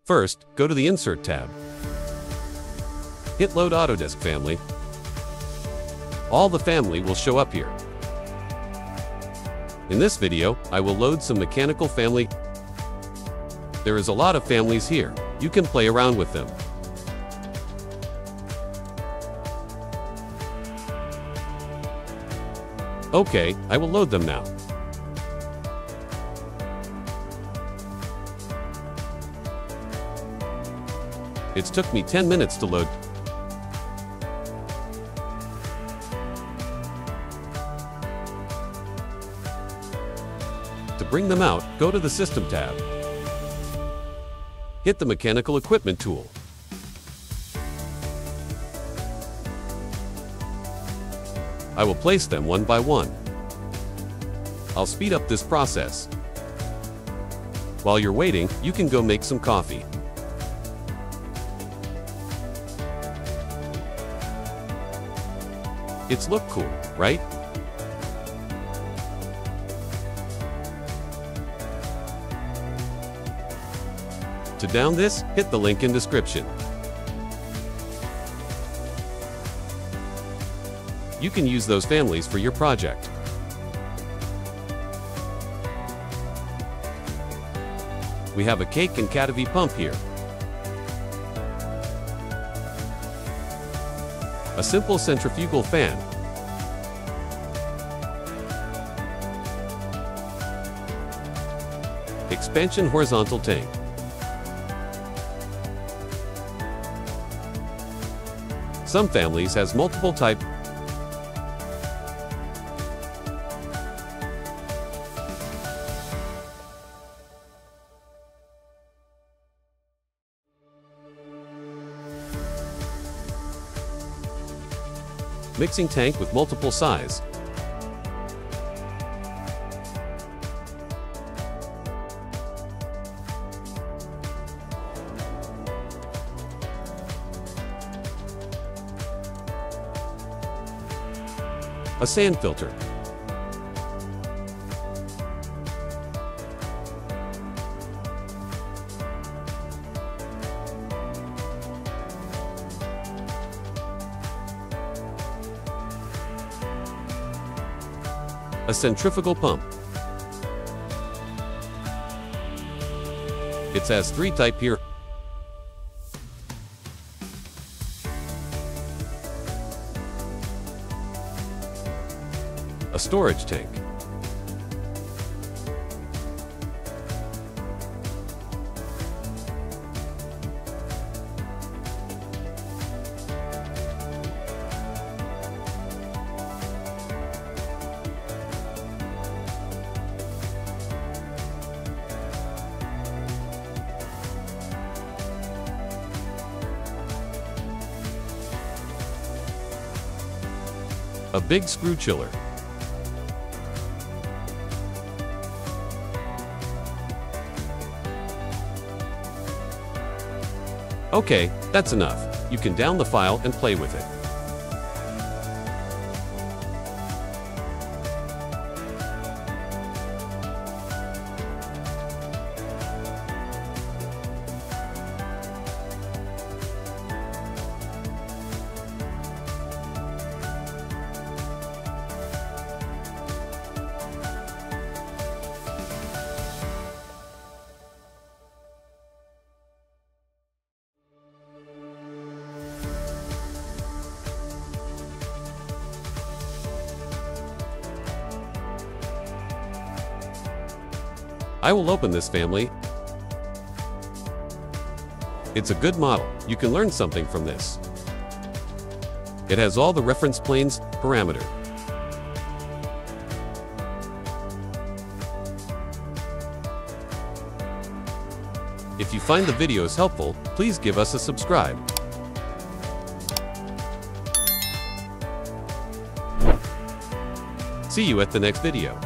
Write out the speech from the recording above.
First, go to the Insert tab. Hit Load Autodesk Family. All the family will show up here. In this video, I will load some mechanical family. There is a lot of families here. You can play around with them. Okay, I will load them now. It took me 10 minutes to load. To bring them out, go to the System tab. Hit the Mechanical Equipment tool. I will place them one by one. I'll speed up this process. While you're waiting, you can go make some coffee. It's look cool, right? To download this, hit the link in description. You can use those families for your project. We have a cake and catavi pump here. A simple centrifugal fan. Expansion horizontal tank. Some families has multiple type. Mixing tank with multiple size. A sand filter. A centrifugal pump. It has 3 types here. A storage tank. A big screw chiller. Okay, that's enough. You can download the file and play with it. I will open this family. It's a good model. You can learn something from this. It has all the reference planes, parameter. If you find the videos helpful, please give us a subscribe. See you at the next video.